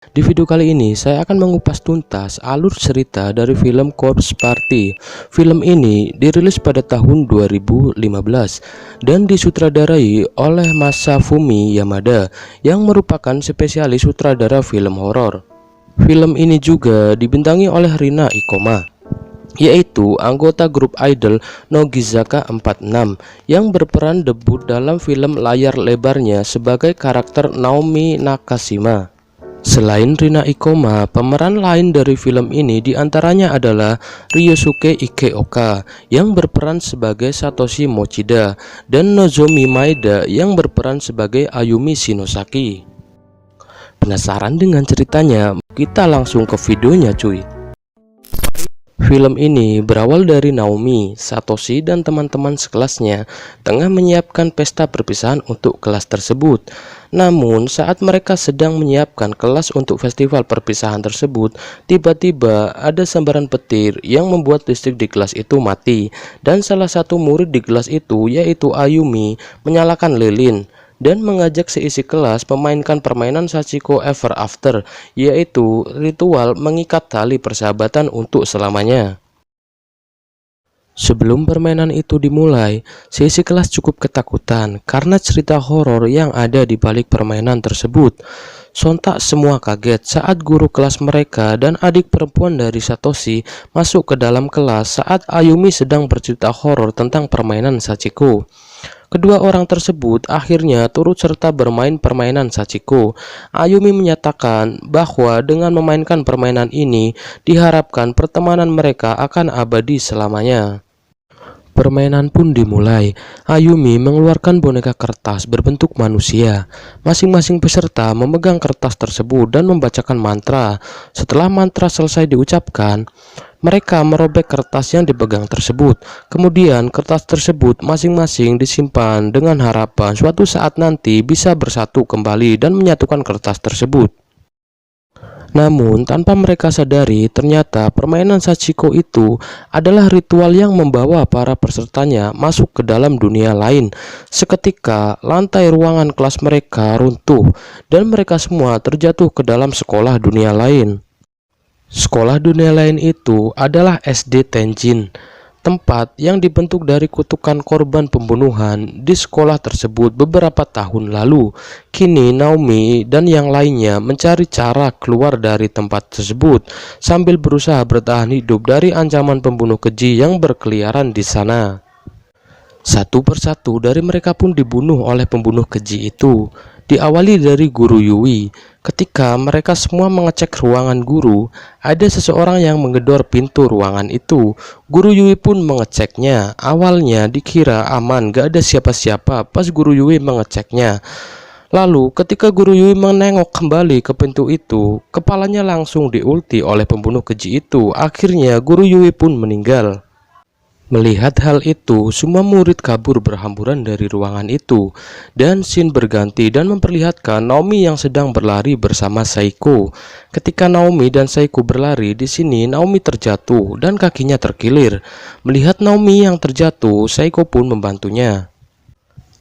Di video kali ini saya akan mengupas tuntas alur cerita dari film Corpse Party. Film ini dirilis pada tahun 2015 dan disutradarai oleh Masafumi Yamada yang merupakan spesialis sutradara film horor. Film ini juga dibintangi oleh Rina Ikoma, yaitu anggota grup idol Nogizaka 46 yang berperan debut dalam film layar lebarnya sebagai karakter Naomi Nakashima. Selain Rina Ikoma, pemeran lain dari film ini diantaranya adalah Ryosuke Ikeoka yang berperan sebagai Satoshi Mochida dan Nozomi Maeda yang berperan sebagai Ayumi Shinosaki. Penasaran dengan ceritanya? Kita langsung ke videonya cuy. Film ini berawal dari Naomi, Satoshi, dan teman-teman sekelasnya tengah menyiapkan pesta perpisahan untuk kelas tersebut. Namun, saat mereka sedang menyiapkan kelas untuk festival perpisahan tersebut, tiba-tiba ada sambaran petir yang membuat listrik di kelas itu mati. Dan salah satu murid di kelas itu, yaitu Ayumi, menyalakan lilin dan mengajak seisi kelas memainkan permainan Sachiko Ever After, yaitu ritual mengikat tali persahabatan untuk selamanya. Sebelum permainan itu dimulai, seisi kelas cukup ketakutan karena cerita horor yang ada di balik permainan tersebut. Sontak semua kaget saat guru kelas mereka dan adik perempuan dari Satoshi masuk ke dalam kelas saat Ayumi sedang bercerita horor tentang permainan Sachiko. Kedua orang tersebut akhirnya turut serta bermain permainan Sachiko. Ayumi menyatakan bahwa dengan memainkan permainan ini diharapkan pertemanan mereka akan abadi selamanya. Permainan pun dimulai. Ayumi mengeluarkan boneka kertas berbentuk manusia. Masing-masing peserta memegang kertas tersebut dan membacakan mantra. Setelah mantra selesai diucapkan, mereka merobek kertas yang dipegang tersebut. Kemudian kertas tersebut masing-masing disimpan dengan harapan suatu saat nanti bisa bersatu kembali dan menyatukan kertas tersebut. Namun tanpa mereka sadari, ternyata permainan Sachiko itu adalah ritual yang membawa para pesertanya masuk ke dalam dunia lain. Seketika lantai ruangan kelas mereka runtuh dan mereka semua terjatuh ke dalam sekolah dunia lain. Sekolah dunia lain itu adalah SD Tenjin, tempat yang dibentuk dari kutukan korban pembunuhan di sekolah tersebut beberapa tahun lalu. Kini Naomi dan yang lainnya mencari cara keluar dari tempat tersebut sambil berusaha bertahan hidup dari ancaman pembunuh keji yang berkeliaran di sana. Satu persatu dari mereka pun dibunuh oleh pembunuh keji itu. Diawali dari Guru Yui. Ketika mereka semua mengecek ruangan guru, ada seseorang yang menggedor pintu ruangan itu. Guru Yui pun mengeceknya. Awalnya dikira aman, gak ada siapa-siapa pas Guru Yui mengeceknya. Lalu ketika Guru Yui menengok kembali ke pintu itu, kepalanya langsung diulti oleh pembunuh keji itu. Akhirnya Guru Yui pun meninggal. Melihat hal itu, semua murid kabur berhamburan dari ruangan itu, dan scene berganti dan memperlihatkan Naomi yang sedang berlari bersama Saiko. Ketika Naomi dan Saiko berlari, di sini Naomi terjatuh dan kakinya terkilir. Melihat Naomi yang terjatuh, Saiko pun membantunya.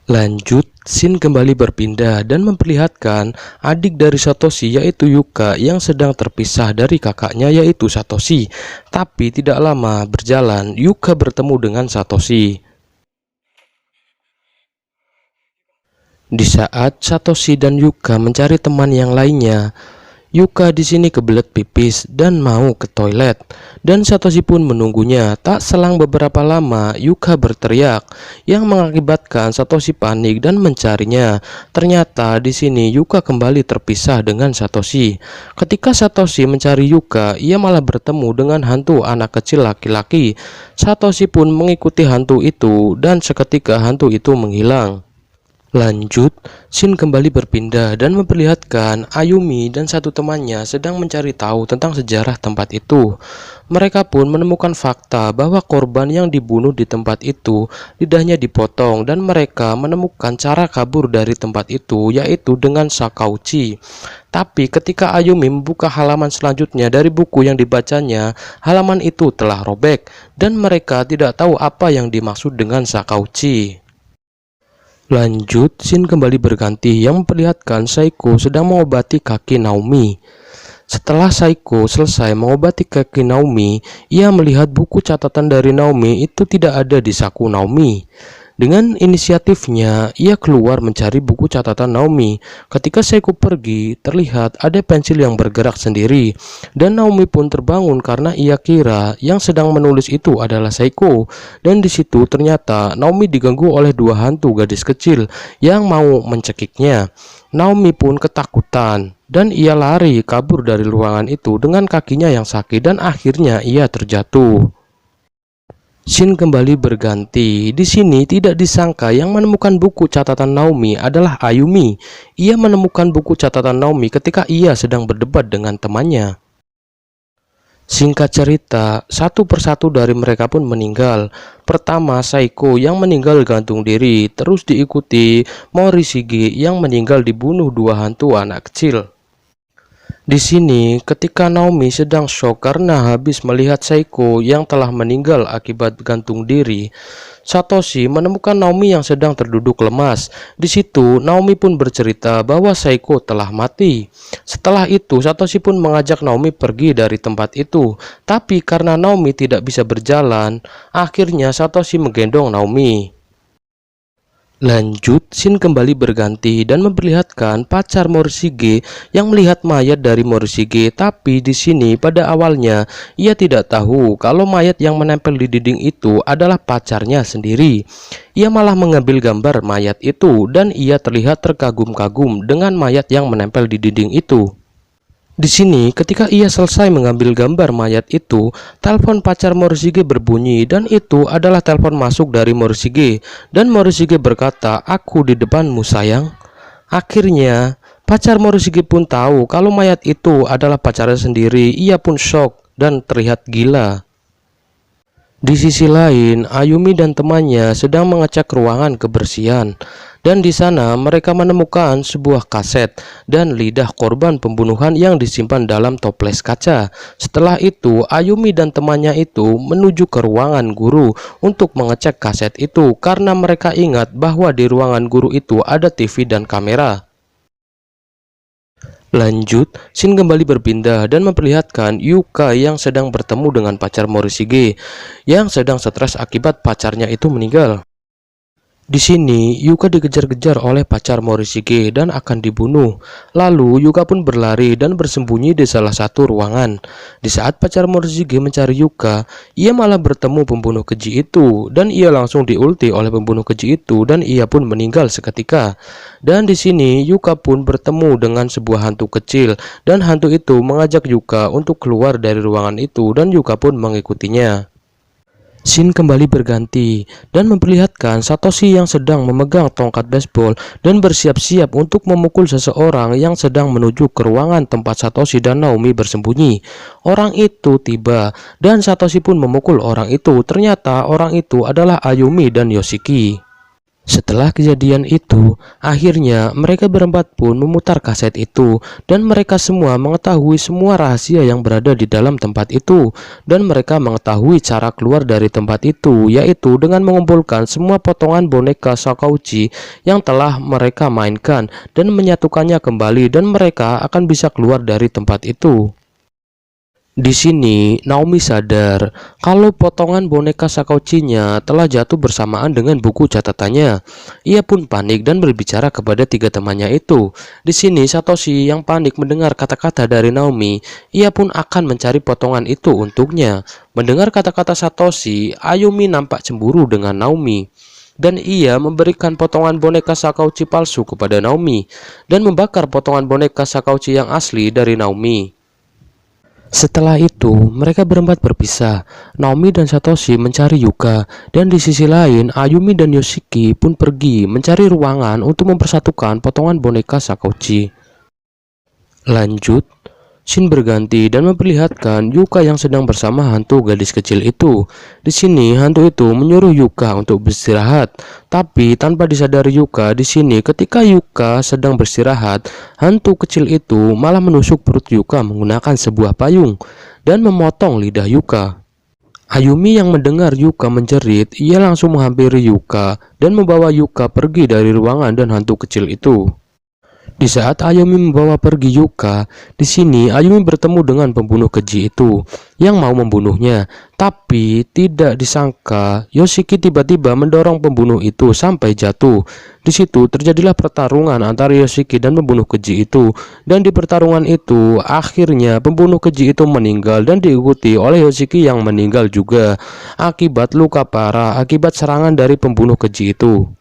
Lanjut, scene kembali berpindah dan memperlihatkan adik dari Satoshi yaitu Yuka yang sedang terpisah dari kakaknya yaitu Satoshi. Tapi tidak lama berjalan, Yuka bertemu dengan Satoshi. Di saat Satoshi dan Yuka mencari teman yang lainnya, Yuka di sini kebelet pipis dan mau ke toilet, dan Satoshi pun menunggunya. Tak selang beberapa lama, Yuka berteriak yang mengakibatkan Satoshi panik dan mencarinya. Ternyata di sini Yuka kembali terpisah dengan Satoshi. Ketika Satoshi mencari Yuka, ia malah bertemu dengan hantu anak kecil laki-laki. Satoshi pun mengikuti hantu itu dan seketika hantu itu menghilang. Lanjut, scene kembali berpindah dan memperlihatkan Ayumi dan satu temannya sedang mencari tahu tentang sejarah tempat itu. Mereka pun menemukan fakta bahwa korban yang dibunuh di tempat itu lidahnya dipotong dan mereka menemukan cara kabur dari tempat itu yaitu dengan Sakauchi. Tapi ketika Ayumi membuka halaman selanjutnya dari buku yang dibacanya, halaman itu telah robek dan mereka tidak tahu apa yang dimaksud dengan Sakauchi. Lanjut, scene kembali berganti yang memperlihatkan Saiko sedang mengobati kaki Naomi. Setelah Saiko selesai mengobati kaki Naomi, ia melihat buku catatan dari Naomi itu tidak ada di saku Naomi. Dengan inisiatifnya, ia keluar mencari buku catatan Naomi. Ketika Saiko pergi, terlihat ada pensil yang bergerak sendiri, dan Naomi pun terbangun karena ia kira yang sedang menulis itu adalah Saiko. Dan di situ ternyata Naomi diganggu oleh dua hantu gadis kecil yang mau mencekiknya. Naomi pun ketakutan dan ia lari kabur dari ruangan itu dengan kakinya yang sakit dan akhirnya ia terjatuh. Scene kembali berganti. Di sini tidak disangka yang menemukan buku catatan Naomi adalah Ayumi. Ia menemukan buku catatan Naomi ketika ia sedang berdebat dengan temannya. Singkat cerita, satu persatu dari mereka pun meninggal. Pertama Saiko yang meninggal gantung diri, terus diikuti Morishige yang meninggal dibunuh dua hantu anak kecil. Di sini, ketika Naomi sedang shock karena habis melihat Saiko yang telah meninggal akibat gantung diri, Satoshi menemukan Naomi yang sedang terduduk lemas. Di situ, Naomi pun bercerita bahwa Saiko telah mati. Setelah itu, Satoshi pun mengajak Naomi pergi dari tempat itu. Tapi karena Naomi tidak bisa berjalan, akhirnya Satoshi menggendong Naomi. Lanjut, scene kembali berganti dan memperlihatkan pacar Morishige yang melihat mayat dari Morishige. Tapi di sini pada awalnya ia tidak tahu kalau mayat yang menempel di dinding itu adalah pacarnya sendiri. Ia malah mengambil gambar mayat itu dan ia terlihat terkagum-kagum dengan mayat yang menempel di dinding itu. Di sini, ketika ia selesai mengambil gambar mayat itu, telepon pacar Morishige berbunyi dan itu adalah telepon masuk dari Morishige. Dan Morishige berkata, "Aku di depanmu sayang." Akhirnya, pacar Morishige pun tahu kalau mayat itu adalah pacarnya sendiri. Ia pun shock dan terlihat gila. Di sisi lain, Ayumi dan temannya sedang mengecek ruangan kebersihan. Dan di sana mereka menemukan sebuah kaset dan lidah korban pembunuhan yang disimpan dalam toples kaca. Setelah itu, Ayumi dan temannya itu menuju ke ruangan guru untuk mengecek kaset itu karena mereka ingat bahwa di ruangan guru itu ada TV dan kamera. Lanjut, scene kembali berpindah dan memperlihatkan Yuka yang sedang bertemu dengan pacar Morishige yang sedang stres akibat pacarnya itu meninggal. Di sini, Yuka dikejar-kejar oleh pacar Morishige dan akan dibunuh. Lalu, Yuka pun berlari dan bersembunyi di salah satu ruangan. Di saat pacar Morishige mencari Yuka, ia malah bertemu pembunuh keji itu dan ia langsung diulti oleh pembunuh keji itu dan ia pun meninggal seketika. Dan di sini, Yuka pun bertemu dengan sebuah hantu kecil dan hantu itu mengajak Yuka untuk keluar dari ruangan itu dan Yuka pun mengikutinya. Scene kembali berganti dan memperlihatkan Satoshi yang sedang memegang tongkat baseball dan bersiap-siap untuk memukul seseorang yang sedang menuju ke ruangan tempat Satoshi dan Naomi bersembunyi. Orang itu tiba dan Satoshi pun memukul orang itu. Ternyata orang itu adalah Ayumi dan Yoshiki. Setelah kejadian itu, akhirnya mereka berempat pun memutar kaset itu dan mereka semua mengetahui semua rahasia yang berada di dalam tempat itu dan mereka mengetahui cara keluar dari tempat itu, yaitu dengan mengumpulkan semua potongan boneka Sakauchi yang telah mereka mainkan dan menyatukannya kembali dan mereka akan bisa keluar dari tempat itu. Di sini, Naomi sadar kalau potongan boneka Sakauchi-nya telah jatuh bersamaan dengan buku catatannya. Ia pun panik dan berbicara kepada tiga temannya itu. Di sini, Satoshi yang panik mendengar kata-kata dari Naomi. Ia pun akan mencari potongan itu untuknya. Mendengar kata-kata Satoshi, Ayumi nampak cemburu dengan Naomi. Dan ia memberikan potongan boneka Sakauchi palsu kepada Naomi dan membakar potongan boneka Sakauchi yang asli dari Naomi. Setelah itu, mereka berempat berpisah. Naomi dan Satoshi mencari Yuka, dan di sisi lain, Ayumi dan Yoshiki pun pergi mencari ruangan untuk mempersatukan potongan boneka Sakauchi. Lanjut, scene berganti dan memperlihatkan Yuka yang sedang bersama hantu gadis kecil itu. Di sini, hantu itu menyuruh Yuka untuk beristirahat, tapi tanpa disadari Yuka, di sini ketika Yuka sedang beristirahat, hantu kecil itu malah menusuk perut Yuka menggunakan sebuah payung dan memotong lidah Yuka. Ayumi yang mendengar Yuka menjerit, ia langsung menghampiri Yuka dan membawa Yuka pergi dari ruangan dan hantu kecil itu. Di saat Ayumi membawa pergi Yuka, di sini Ayumi bertemu dengan pembunuh keji itu yang mau membunuhnya. Tapi tidak disangka Yoshiki tiba-tiba mendorong pembunuh itu sampai jatuh. Di situ terjadilah pertarungan antara Yoshiki dan pembunuh keji itu. Dan di pertarungan itu akhirnya pembunuh keji itu meninggal dan diikuti oleh Yoshiki yang meninggal juga akibat luka parah akibat serangan dari pembunuh keji itu.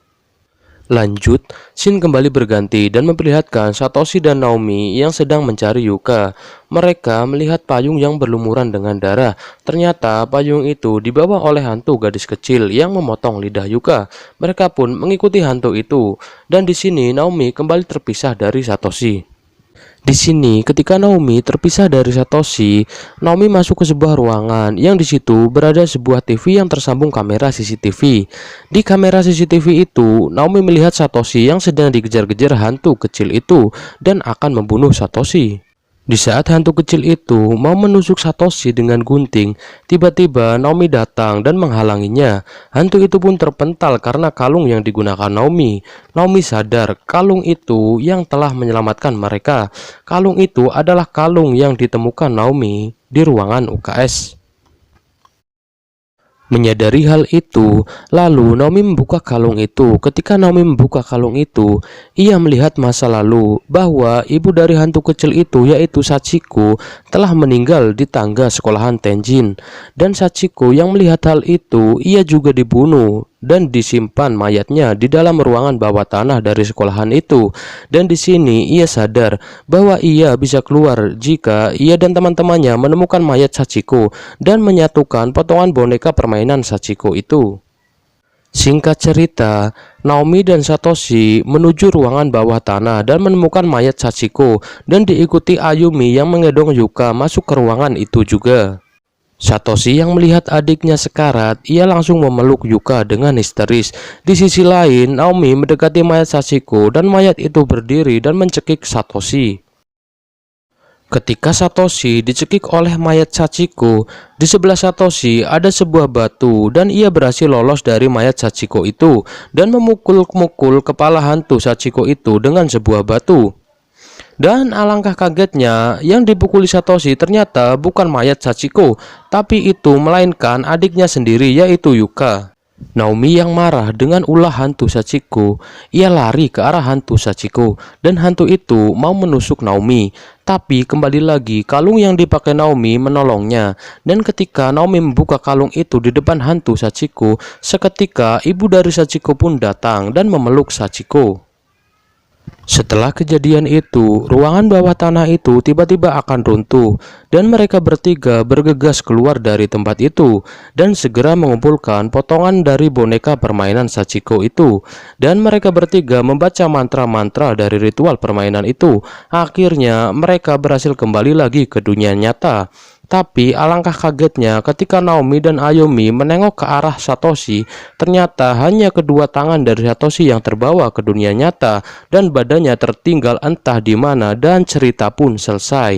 Lanjut, scene kembali berganti dan memperlihatkan Satoshi dan Naomi yang sedang mencari Yuka. Mereka melihat payung yang berlumuran dengan darah. Ternyata payung itu dibawa oleh hantu gadis kecil yang memotong lidah Yuka. Mereka pun mengikuti hantu itu. Dan di sini Naomi kembali terpisah dari Satoshi. Di sini, ketika Naomi terpisah dari Satoshi, Naomi masuk ke sebuah ruangan yang di situ berada sebuah TV yang tersambung kamera CCTV. Di kamera CCTV itu, Naomi melihat Satoshi yang sedang dikejar-kejar hantu kecil itu dan akan membunuh Satoshi. Di saat hantu kecil itu mau menusuk Satoshi dengan gunting, tiba-tiba Naomi datang dan menghalanginya. Hantu itu pun terpental karena kalung yang digunakan Naomi. Naomi sadar kalung itu yang telah menyelamatkan mereka. Kalung itu adalah kalung yang ditemukan Naomi di ruangan UKS. Menyadari hal itu, lalu Naomi membuka kalung itu. Ketika Naomi membuka kalung itu, ia melihat masa lalu bahwa ibu dari hantu kecil itu yaitu Sachiko telah meninggal di tangga sekolahan Tenjin. Dan Sachiko yang melihat hal itu, ia juga dibunuh dan disimpan mayatnya di dalam ruangan bawah tanah dari sekolahan itu. Dan di sini ia sadar bahwa ia bisa keluar jika ia dan teman-temannya menemukan mayat Sachiko dan menyatukan potongan boneka permainan Sachiko itu. Singkat cerita, Naomi dan Satoshi menuju ruangan bawah tanah dan menemukan mayat Sachiko dan diikuti Ayumi yang menggendong Yuka masuk ke ruangan itu juga. Satoshi yang melihat adiknya sekarat, ia langsung memeluk Yuka dengan histeris. Di sisi lain, Naomi mendekati mayat Sachiko dan mayat itu berdiri dan mencekik Satoshi. Ketika Satoshi dicekik oleh mayat Sachiko, di sebelah Satoshi ada sebuah batu dan ia berhasil lolos dari mayat Sachiko itu dan memukul-mukul kepala hantu Sachiko itu dengan sebuah batu. Dan alangkah kagetnya, yang dipukuli Satoshi ternyata bukan mayat Sachiko, tapi itu melainkan adiknya sendiri yaitu Yuka. Naomi yang marah dengan ulah hantu Sachiko, ia lari ke arah hantu Sachiko dan hantu itu mau menusuk Naomi. Tapi kembali lagi kalung yang dipakai Naomi menolongnya. Dan ketika Naomi membuka kalung itu di depan hantu Sachiko, seketika ibu dari Sachiko pun datang dan memeluk Sachiko. Setelah kejadian itu, ruangan bawah tanah itu tiba-tiba akan runtuh dan mereka bertiga bergegas keluar dari tempat itu dan segera mengumpulkan potongan dari boneka permainan Sachiko itu dan mereka bertiga membaca mantra-mantra dari ritual permainan itu. Akhirnya mereka berhasil kembali lagi ke dunia nyata. Tapi alangkah kagetnya ketika Naomi dan Ayumi menengok ke arah Satoshi, ternyata hanya kedua tangan dari Satoshi yang terbawa ke dunia nyata dan badannya tertinggal entah di mana dan cerita pun selesai.